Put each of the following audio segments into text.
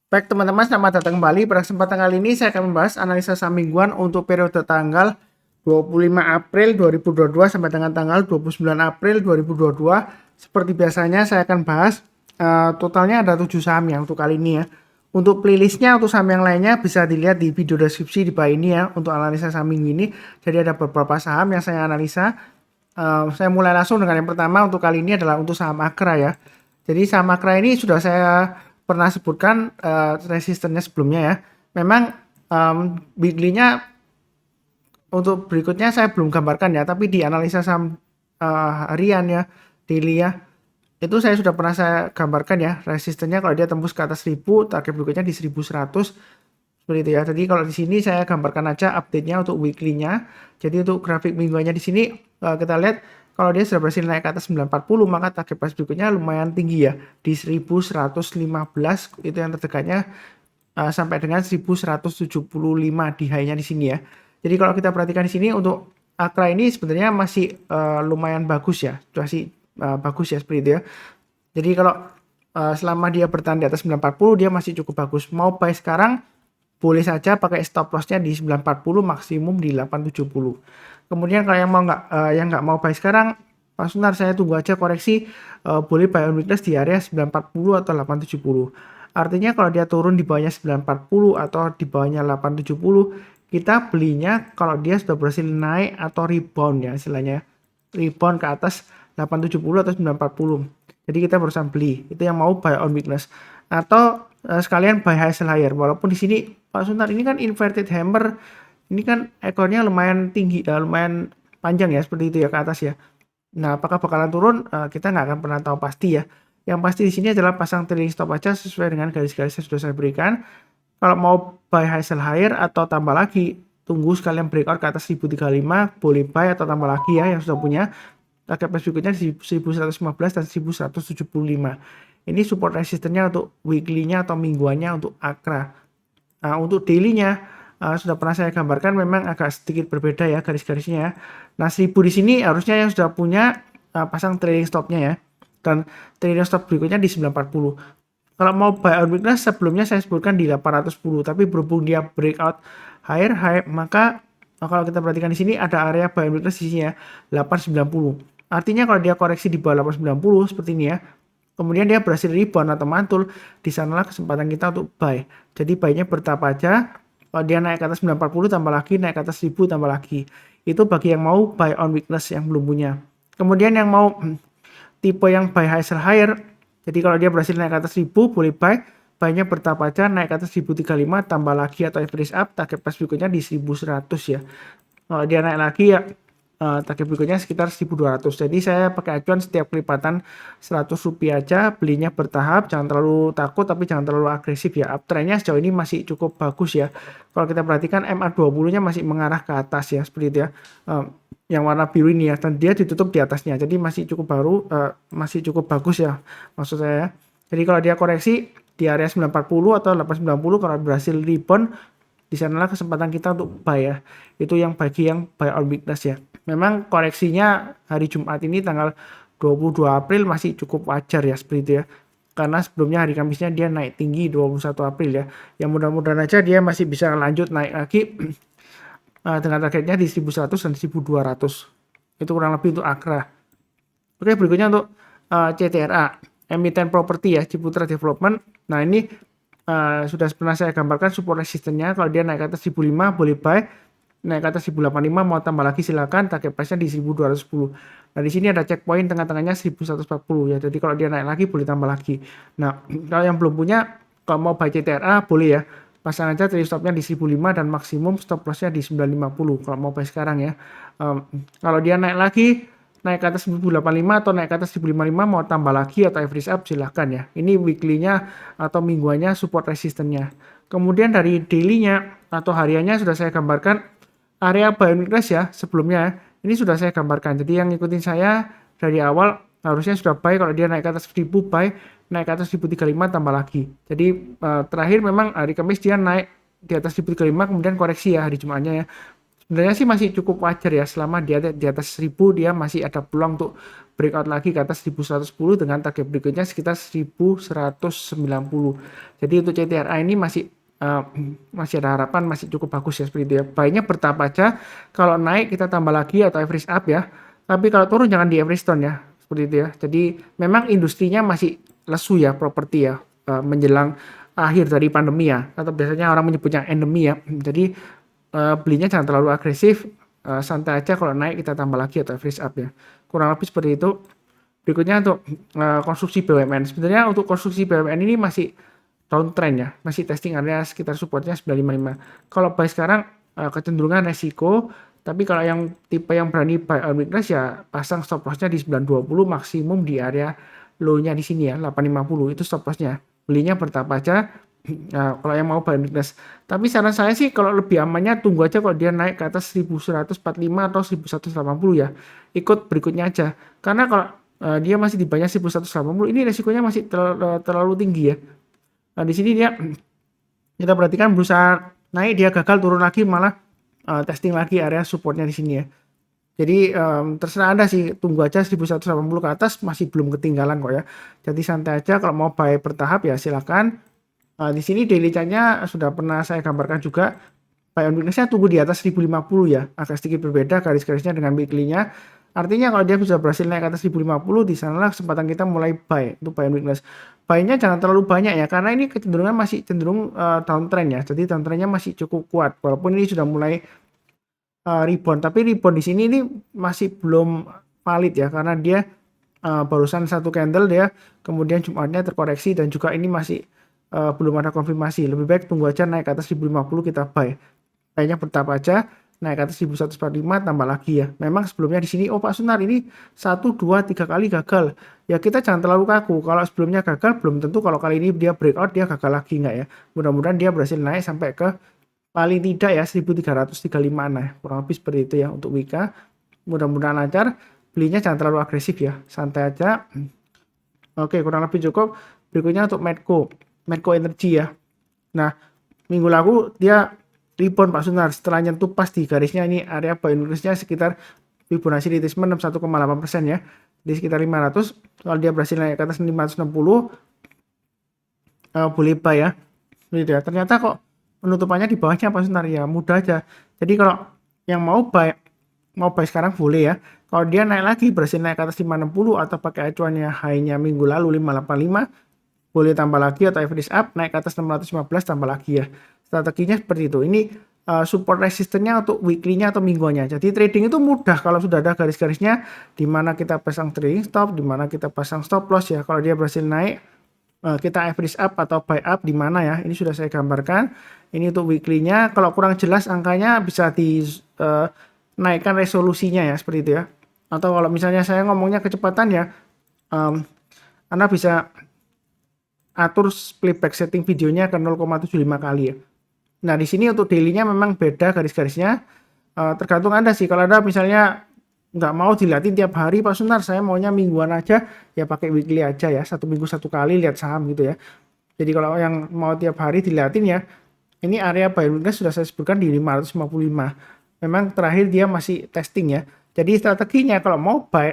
Baik teman-teman, selamat datang kembali. Pada kesempatan kali ini saya akan membahas analisa saham mingguan untuk periode tanggal 25 April 2022 sampai dengan tanggal 29 April 2022. Seperti biasanya saya akan bahas totalnya ada 7 saham ya untuk kali ini ya. Untuk playlistnya untuk saham yang lainnya bisa dilihat di video deskripsi di bawah ini ya untuk analisa saham minggu ini. Jadi ada beberapa saham yang saya analisa. Saya mulai langsung dengan yang pertama untuk kali ini adalah untuk saham Akra ya. Jadi saham Akra ini sudah saya pernah sebutkan resistennya sebelumnya ya. Memang weekly-nya untuk berikutnya saya belum gambarkan ya, tapi di analisa saham harian ya, daily ya, itu saya sudah pernah saya gambarkan ya, resistennya kalau dia tembus ke atas 1000, target berikutnya di 1100 seperti itu ya. Jadi kalau di sini saya gambarkan aja update-nya untuk weekly-nya. Jadi untuk grafik mingguannya di sini kita lihat kalau dia sudah berhasil naik ke atas 940, maka target price berikutnya lumayan tinggi ya, di 1115 itu yang terdekatnya sampai dengan 1175 di high-nya di sini ya. Jadi kalau kita perhatikan di sini untuk Akra ini sebenarnya masih lumayan bagus ya, situasi bagus ya seperti itu ya. Jadi kalau selama dia bertahan di atas 940 dia masih cukup bagus. Mau buy sekarang boleh saja pakai stop loss-nya di 940, maksimum di 870. Kemudian kalau yang nggak mau buy sekarang, Pak Sunar saya tunggu aja koreksi, boleh buy on weakness di area 940 atau 870. Artinya kalau dia turun di bawahnya 940 atau di bawahnya 870, kita belinya kalau dia sudah berhasil naik atau rebound ya istilahnya. Rebound ke atas 870 atau 940. Jadi kita berusaha beli. Itu yang mau buy on weakness. Atau sekalian buy high sell higher. Walaupun di sini Pak Suntar ini kan inverted hammer. Ini kan ekornya lumayan tinggi, lumayan panjang ya seperti itu ya ke atas ya. Nah, apakah bakalan turun? Kita nggak akan pernah tahu pasti ya. Yang pasti di sini adalah pasang trailing stop aja sesuai dengan garis-garis yang sudah saya berikan. Kalau mau buy high sell higher atau tambah lagi, tunggu sekalian breakout ke atas 1035, boleh buy atau tambah lagi ya yang sudah punya. Target price berikutnya di 1115 dan 1175. Ini support resistennya untuk weekly-nya atau mingguannya untuk Akra. Nah, untuk daily-nya sudah pernah saya gambarkan, memang agak sedikit berbeda ya garis-garisnya ya. Nah, 1000 di sini harusnya yang sudah punya pasang trailing stop-nya ya. Dan trailing stop berikutnya di 940. Kalau mau buy on weakness sebelumnya saya sebutkan di 810, tapi berhubung dia breakout higher high, maka kalau kita perhatikan di sini ada area buy on weakness di sini ya, 890. Artinya kalau dia koreksi di bawah 890 seperti ini ya, kemudian dia berhasil rebound atau mantul, di sanalah kesempatan kita untuk buy. Jadi buy-nya bertahap aja. Kalau dia naik ke atas 940 tambah lagi, naik ke atas 1000 tambah lagi. Itu bagi yang mau buy on weakness yang belum punya. Kemudian yang mau tipe yang buy high sell higher, jadi kalau dia berhasil naik ke atas 1000 boleh buy, buy-nya bertahap aja, naik ke atas 1035 tambah lagi atau average up, target price berikutnya di 1100 ya. Kalau dia naik lagi ya target berikutnya sekitar 1200. Jadi saya pakai acuan setiap kelipatan 100 rupiah aja, belinya bertahap, jangan terlalu takut tapi jangan terlalu agresif ya. Uptrendnya sejauh ini masih cukup bagus ya. Kalau kita perhatikan MA20-nya masih mengarah ke atas ya seperti itu ya. Yang warna biru ini ya, dan dia ditutup di atasnya. Jadi masih cukup masih cukup bagus ya maksud saya. Jadi kalau dia koreksi di area 940 atau 890, kalau berhasil rebound, di sanalah kesempatan kita untuk buy ya. Itu yang bagi yang buy on weakness ya. Memang koreksinya hari Jumat ini tanggal 22 April masih cukup wajar ya seperti itu ya. Karena sebelumnya hari Kamisnya dia naik tinggi 21 April ya. Yang mudah-mudahan aja dia masih bisa lanjut naik lagi dengan targetnya di 1100 dan 1200. Itu kurang lebih untuk Akra. Oke, berikutnya untuk CTRA, Emiten Property ya, Ciputra Development. Nah, ini sudah pernah saya gambarkan support resistennya. Kalau dia naik ke atas 1005 boleh buy, naik ke atas 1085 mau tambah lagi silakan, target price-nya di 1210. Nah, di sini ada checkpoint tengah-tengahnya 1140 ya. Jadi kalau dia naik lagi boleh tambah lagi. Nah, kalau yang belum punya, kalau mau buy CTRA boleh ya. Pasang aja trailing stop-nya di 1005 dan maksimum stop loss-nya di 950 kalau mau buy sekarang ya. Kalau dia naik lagi, naik ke atas 1085 atau naik ke atas 1055 mau tambah lagi atau average up silahkan ya. Ini weekly-nya atau mingguannya support resistennya. Kemudian dari daily-nya atau hariannya sudah saya gambarkan area buy on weakness ya sebelumnya. Ini sudah saya gambarkan. Jadi yang ngikutin saya dari awal harusnya sudah buy, kalau dia naik ke atas 1000 buy, naik ke atas 1035 tambah lagi. Jadi terakhir memang hari Kamis dia naik di atas 1035 kemudian koreksi ya hari Jumatnya ya. Sebenarnya sih masih cukup wajar ya, selama dia di atas 1000 dia masih ada peluang untuk breakout lagi ke atas 1110 dengan target berikutnya sekitar 1190. Jadi untuk CTRA ini masih ada harapan, masih cukup bagus ya seperti itu ya. Baiknya bertahap aja, kalau naik kita tambah lagi atau average up ya. Tapi kalau turun jangan di average down ya, seperti itu ya. Jadi memang industrinya masih lesu ya, properti ya, menjelang akhir dari pandemi ya, atau biasanya orang menyebutnya endemi ya. Jadi belinya jangan terlalu agresif, santai aja, kalau naik kita tambah lagi atau average up ya. Kurang lebih seperti itu. Berikutnya untuk konstruksi BUMN. Sebenarnya untuk konstruksi BUMN ini masih downtrend ya, masih testing area sekitar supportnya 955. Kalau buy sekarang kecenderungan resiko, tapi kalau yang tipe yang berani buy on weakness ya pasang stop lossnya di 920, maksimum di area low-nya di sini ya 850, itu stop lossnya. Belinya bertahap aja. Nah, kalau yang mau buy on weakness. Tapi saran saya sih kalau lebih amannya tunggu aja kalau dia naik ke atas 1145 atau 1180 ya. Ikut berikutnya aja. Karena kalau dia masih di bawahnya 1180, ini resikonya masih terlalu tinggi ya. Nah, di sini dia kita perhatikan berusaha naik, dia gagal, turun lagi, malah testing lagi area supportnya di sini ya. Jadi terserah Anda sih, tunggu aja 1180 ke atas, masih belum ketinggalan kok ya. Jadi santai aja, kalau mau buy bertahap ya silakan. Di sini daily chart-nya sudah pernah saya gambarkan juga. Buy on weakness-nya tunggu di atas 1050 ya, agak sedikit berbeda garis-garisnya dengan weekly-nya. Artinya kalau dia bisa berhasil naik ke atas 1050, di sanalah kesempatan kita mulai buy untuk buy on weakness. Buy-nya jangan terlalu banyak ya, karena ini kecenderungan masih cenderung downtrend ya. Jadi downtrend-nya masih cukup kuat, walaupun ini sudah mulai rebound. Tapi rebound di sini ini masih belum valid ya, karena dia barusan satu candle dia, kemudian Jumatnya terkoreksi, dan juga ini masih belum ada konfirmasi. Lebih baik tunggu aja naik ke atas 1050 kita buy. Kayaknya bertahap aja, naik ke atas 1145 tambah lagi ya. Memang sebelumnya di sini, oh Pak Sunar ini 1, 2, 3 kali gagal. Ya kita jangan terlalu kaku. Kalau sebelumnya gagal, belum tentu kalau kali ini dia breakout dia gagal lagi nggak ya. Mudah-mudahan dia berhasil naik sampai ke paling tidak ya 1335. Nah, kurang lebih seperti itu ya untuk Wika. Mudah-mudahan lancar. Belinya jangan terlalu agresif ya, santai aja. Oke, kurang lebih cukup. Berikutnya untuk Medco Energy ya. Nah, minggu lalu dia rebound Pak Sunar setelah nyentuh pas di garisnya, ini area buy and weakness-nya sekitar Fibonacci retracement 61,8% ya. Di sekitar 500. Kalau dia berhasil naik ke atas 560, boleh buy ya. Gitu ya. Ternyata kok penutupannya di bawahnya Pak Sunar ya, mudah aja. Jadi kalau yang mau buy sekarang boleh ya. Kalau dia naik lagi berhasil naik ke atas 560 atau pakai acuannya high-nya minggu lalu 585, boleh tambah lagi atau average up naik ke atas 615 tambah lagi ya. Strateginya seperti itu. Ini support resistennya untuk weekly-nya atau mingguannya. Jadi trading itu mudah kalau sudah ada garis-garisnya, di mana kita pasang trading stop, di mana kita pasang stop loss ya. Kalau dia berhasil naik, kita average up atau buy up di mana ya. Ini sudah saya gambarkan. Ini untuk weekly-nya. Kalau kurang jelas angkanya bisa naikkan resolusinya ya, seperti itu ya. Atau kalau misalnya saya ngomongnya kecepatan ya, Anda bisa atur playback setting videonya ke 0,75 kali ya. Nah, di sini untuk daily-nya memang beda garis-garisnya. Tergantung Anda sih. Kalau Anda misalnya nggak mau dilihatin tiap hari, Pak Sunar, saya maunya mingguan aja, ya pakai weekly aja ya. 1 minggu 1 kali lihat saham gitu ya. Jadi kalau yang mau tiap hari dilihatin ya, ini area buy and weakness sudah saya sebutkan di 555. Memang terakhir dia masih testing ya. Jadi strateginya kalau mau buy,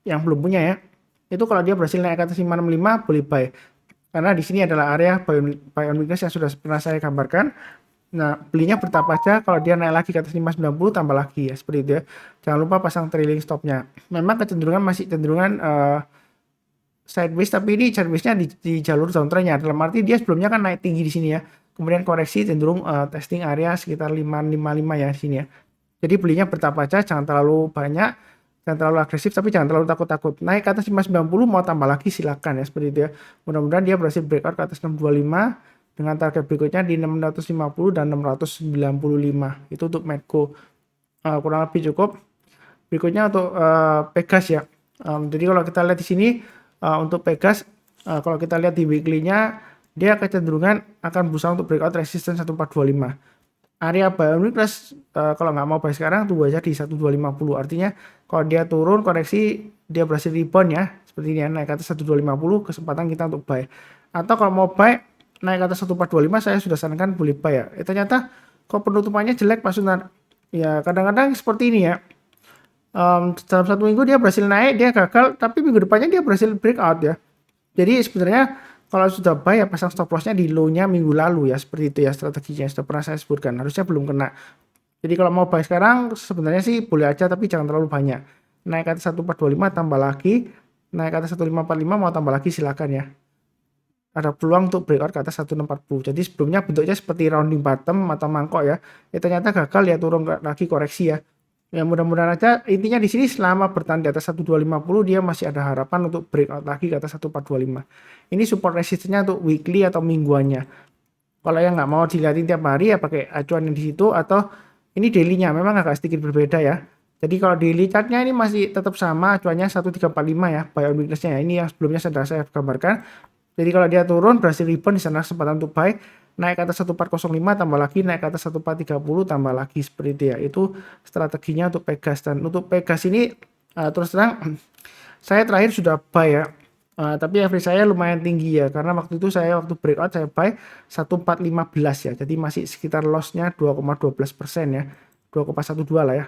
yang belum punya ya, itu kalau dia berhasil naik ke atas 565 boleh buy. Karena di sini adalah area buy on weakness yang sudah pernah saya gambarkan. Nah, belinya bertahap aja, kalau dia naik lagi ke atas 590 tambah lagi ya, seperti itu ya. Jangan lupa pasang trailing stopnya. Memang kecenderungan masih cenderungan sideways, tapi ini sideways-nya di jalur downtrend-nya. Dalam arti dia sebelumnya kan naik tinggi di sini ya. Kemudian koreksi cenderung testing area sekitar 555 ya di sini ya. Jadi belinya bertahap aja, jangan terlalu banyak, jangan terlalu agresif, tapi jangan terlalu takut-takut. Naik ke atas 590 mau tambah lagi silakan ya, seperti itu ya. Mudah-mudahan dia berhasil breakout ke atas 625 dengan target berikutnya di 650 dan 695. Itu untuk Medco. Kurang lebih cukup. Berikutnya untuk Pegas ya. Jadi kalau kita lihat di sini untuk Pegas, kalau kita lihat di weekly-nya, dia kecenderungan akan berusaha untuk breakout resistance 1425. Area buy on weakness, kalau nggak mau buy sekarang tunggu aja di 1250. Artinya kalau dia turun koreksi, dia berhasil rebound ya, seperti ini ya, naik ke atas 1250, kesempatan kita untuk buy. Atau kalau mau buy naik ke atas 1425, saya sudah sarankan boleh buy ya. Ternyata kok penutupannya jelek Pak Sunar. Ya kadang-kadang seperti ini ya. Dalam 1 minggu dia berhasil naik, dia gagal, tapi minggu depannya dia berhasil breakout ya. Jadi sebenarnya kalau sudah buy ya pasang stop lossnya di low-nya minggu lalu ya, seperti itu ya strateginya sudah pernah saya sebutkan. Harusnya belum kena. Jadi kalau mau buy sekarang sebenarnya sih boleh aja tapi jangan terlalu banyak. Naik ke atas 1425 tambah lagi, naik ke atas 1545 mau tambah lagi silakan ya. Ada peluang untuk breakout ke atas 1640. Jadi sebelumnya bentuknya seperti rounding bottom atau mangkok ya. Ternyata gagal ya turun lagi koreksi ya. Ya mudah-mudahan aja intinya di sini selama bertahan di atas 1250 dia masih ada harapan untuk breakout lagi ke atas 1425. Ini support resistance-nya untuk weekly atau mingguannya. Kalau yang nggak mau dilihatin tiap hari ya pakai acuan yang di situ atau ini daily-nya memang agak sedikit berbeda ya. Jadi kalau daily chart-nya ini masih tetap sama acuannya 1345 ya, buy on weakness-nya ya. Ini yang sebelumnya sudah saya gambarkan. Jadi kalau dia turun berhasil rebound di sana kesempatan untuk buy, naik ke atas 1405 tambah lagi, naik ke atas 1430 tambah lagi seperti itu ya. Itu strateginya untuk Pegas dan untuk Pegas ini terus terang saya terakhir sudah buy ya. Tapi average saya lumayan tinggi ya karena waktu itu saya waktu breakout saya buy 1415 ya. Jadi masih sekitar loss-nya 2,12% ya. 2,12 lah ya.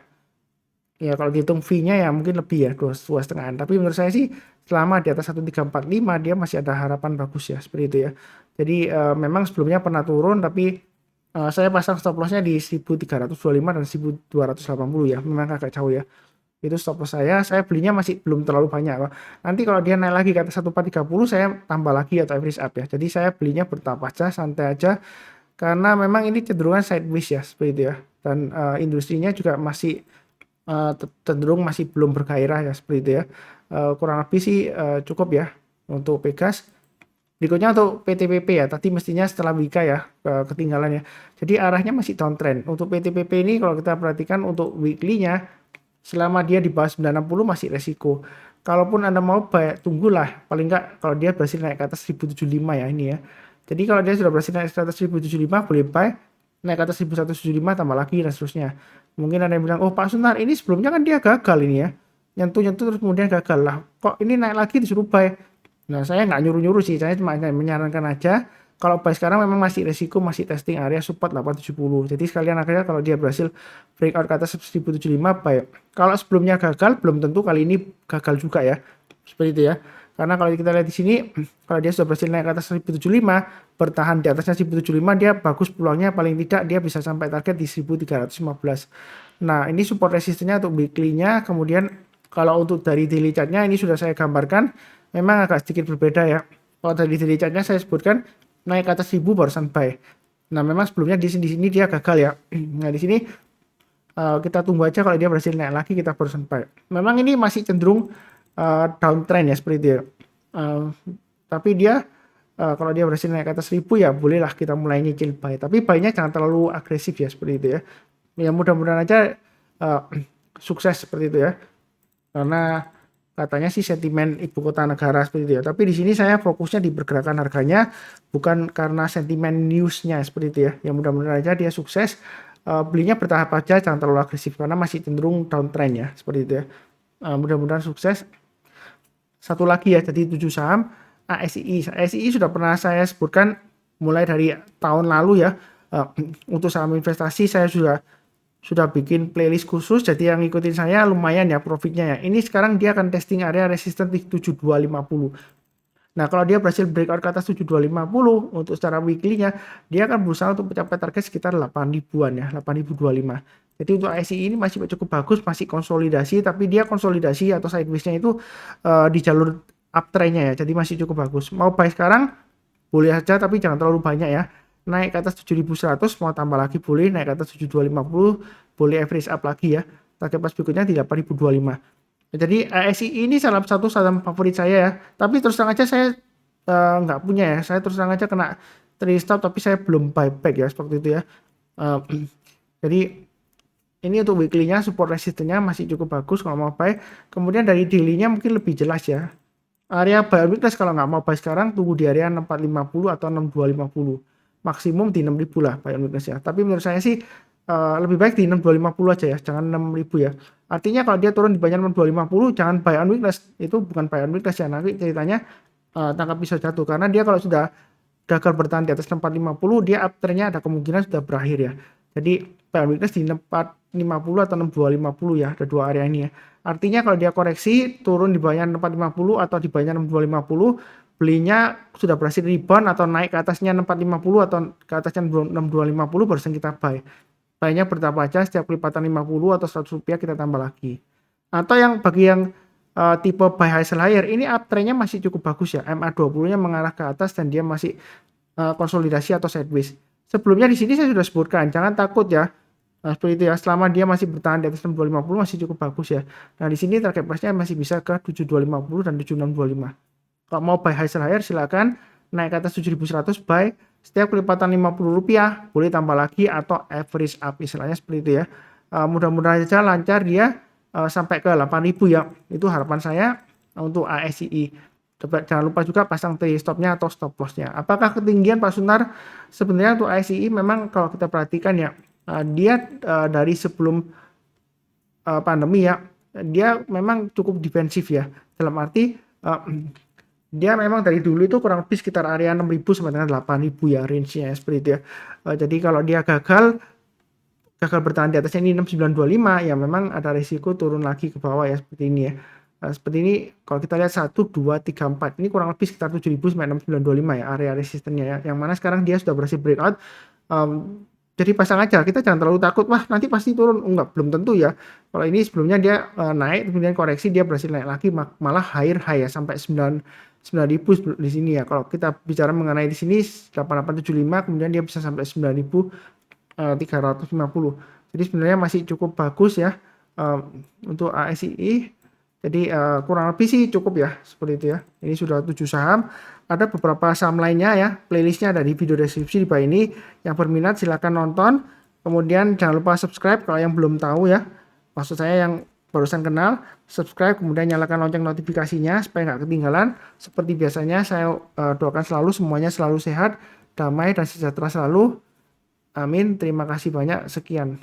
Ya kalau dihitung fee-nya ya mungkin lebih ya 2,5. Tapi menurut saya sih selama di atas 1345 dia masih ada harapan bagus ya seperti itu ya. Jadi memang sebelumnya pernah turun tapi saya pasang stop loss-nya di 1325 dan 1280 ya. Memang agak jauh ya. Itu stop loss saya belinya masih belum terlalu banyak kok. Nanti kalau dia naik lagi ke atas 1430 saya tambah lagi atau average up ya. Jadi saya belinya bertahap aja, santai aja karena memang ini cenderungan sideways ya seperti itu ya. Dan industrinya juga masih cenderung masih belum bergairah ya seperti itu ya. Kurang lebih sih cukup ya untuk Pegas. Berikutnya untuk PTPP ya, tadi mestinya setelah Wika ya ketinggalan ya. Jadi arahnya masih downtrend. Untuk PTPP ini kalau kita perhatikan untuk weekly-nya selama dia di bawah 960 masih resiko. Kalaupun Anda mau buy, tunggulah paling enggak kalau dia berhasil naik ke atas 1075 ya ini ya. Jadi kalau dia sudah berhasil naik ke atas 1075 boleh buy, naik ke atas 1175 tambah lagi dan seterusnya. Mungkin ada yang bilang, oh Pak Sunar ini sebelumnya kan dia gagal ini ya. Nyentuh-nyentuh terus kemudian gagal lah. Kok ini naik lagi disuruh buy? Nah saya nggak nyuruh-nyuruh sih, saya cuma menyarankan aja. Kalau buy sekarang memang masih resiko, masih testing area support 870. Jadi sekalian akhirnya kalau dia berhasil breakout ke atas 1075 buy. Kalau sebelumnya gagal, belum tentu kali ini gagal juga ya. Seperti itu ya. Karena kalau kita lihat di sini, kalau dia sudah berhasil naik ke atas 1075, bertahan di atasnya 1075, dia bagus peluangnya paling tidak dia bisa sampai target di 1315. Nah, ini support resistennya untuk weekly-nya, kemudian kalau untuk dari daily chart-nya ini sudah saya gambarkan, memang agak sedikit berbeda ya. Kalau dari daily chart-nya saya sebutkan naik ke atas 1000 barusan buy. Nah, memang sebelumnya di sini dia gagal ya. Nah, di sini kita tunggu aja kalau dia berhasil naik lagi kita barusan buy. Memang ini masih cenderung downtrend ya seperti itu ya. Tapi dia kalau dia berhasil naik ke atas 1000 ya bolehlah kita mulai nyicil buy. Tapi buy-nya jangan terlalu agresif ya seperti itu ya. Ya mudah-mudahan aja sukses seperti itu ya. Karena katanya sih sentimen ibu kota negara seperti itu ya. Tapi di sini saya fokusnya di pergerakan harganya bukan karena sentimen newsnya seperti itu ya. Ya mudah-mudahan aja dia sukses. Belinya bertahap aja jangan terlalu agresif karena masih cenderung downtrend ya seperti itu ya. Mudah-mudahan sukses. Satu lagi ya, jadi 7 saham ASII. ASII sudah pernah saya sebutkan mulai dari tahun lalu ya. Untuk saham investasi saya sudah bikin playlist khusus, jadi yang ngikutin saya lumayan ya profitnya ya. Ini sekarang dia akan testing area resistance di 7250. Nah kalau dia berhasil breakout ke atas 7250 untuk secara weekly-nya, dia akan berusaha untuk mencapai target sekitar 8000-an ya, 8025. Jadi untuk ICI ini masih cukup bagus, masih konsolidasi, tapi dia konsolidasi atau sideways-nya itu di jalur uptrend-nya ya, jadi masih cukup bagus. Mau buy sekarang boleh aja, tapi jangan terlalu banyak ya. Naik ke atas 7100 mau tambah lagi boleh, naik ke atas 7250 boleh average up lagi ya. Target pas berikutnya di 8025. Jadi ASI ini salah satu saham favorit saya ya. Tapi terus terang aja saya nggak punya ya. Saya terus terang aja kena trade stop tapi saya belum buyback ya seperti itu ya. Jadi ini untuk weekly-nya support resistance-nya masih cukup bagus kalau mau buy. Kemudian dari daily-nya mungkin lebih jelas ya. Area buy on weakness kalau nggak mau buy sekarang tunggu di area 6450 atau 6250. Maksimum di 6000 lah buy on weakness ya. Tapi menurut saya sih lebih baik di 6250 aja ya, jangan 6000 ya. Artinya kalau dia turun di banyak 6250 jangan buy on weakness, itu bukan buy on weakness ya, nanti ceritanya tangkap pisau jatuh karena dia kalau sudah gagal bertahan di atas 450 dia uptrend-nya ada kemungkinan sudah berakhir ya. Jadi buy on weakness di atau 6250 ya, ada dua area ini ya. Artinya kalau dia koreksi turun di bawahnya 6450 atau di bawahnya 6250, belinya sudah berhasil rebound atau naik ke atasnya 6450 atau ke atasnya 6250 baru kita buy. Buy-nya bertahap aja, setiap kelipatan 50 atau 100 rupiah kita tambah lagi. Atau yang bagi yang tipe buy high sell higher, ini uptrendnya masih cukup bagus ya. MA20-nya mengarah ke atas dan dia masih konsolidasi atau sideways. Sebelumnya di sini saya sudah sebutkan, jangan takut ya. Nah, seperti itu ya, selama dia masih bertahan di atas 6250 masih cukup bagus ya. Nah, di sini target price-nya masih bisa ke 7250 dan 7625. Kalau mau buy high sell higher silakan naik ke atas 7100 buy, setiap kelipatan 50 rupiah boleh tambah lagi atau average up istilahnya seperti itu ya. Mudah-mudahan saja lancar dia sampai ke 8000 ya. Itu harapan saya untuk ASII. Jangan lupa juga pasang trade stopnya atau stop lossnya. Apakah ketinggian Pak Sunar? Sebenarnya untuk ASII memang kalau kita perhatikan ya, dia dari sebelum pandemi ya, dia memang cukup defensif ya. Dalam arti dia memang dari dulu itu kurang lebih sekitar area 6.000 sampai dengan 8.000 ya range-nya seperti itu ya. Jadi kalau dia gagal bertahan di atasnya ini 6925 ya memang ada risiko turun lagi ke bawah ya seperti ini ya. Seperti ini kalau kita lihat 1 2 3 4 ini kurang lebih sekitar 7.000 sampai 6925 ya area resistennya ya. Yang mana sekarang dia sudah berhasil breakout. Jadi pasang aja, kita jangan terlalu takut, wah nanti pasti turun, enggak, belum tentu ya. Kalau ini sebelumnya dia naik, kemudian koreksi, dia berhasil naik lagi, malah higher high ya, sampai 9.000 di sini ya. Kalau kita bicara mengenai di sini 8875, kemudian dia bisa sampai 9.350. Jadi sebenarnya masih cukup bagus ya untuk ASII. Jadi kurang lebih sih cukup ya, seperti itu ya. Ini sudah 7 saham. Ada beberapa saham lainnya ya, playlistnya ada di video deskripsi di bawah ini. Yang berminat silahkan nonton. Kemudian jangan lupa subscribe kalau yang belum tahu ya. Maksud saya yang barusan kenal, subscribe kemudian nyalakan lonceng notifikasinya supaya nggak ketinggalan. Seperti biasanya saya doakan selalu semuanya selalu sehat, damai dan sejahtera selalu. Amin. Terima kasih banyak. Sekian.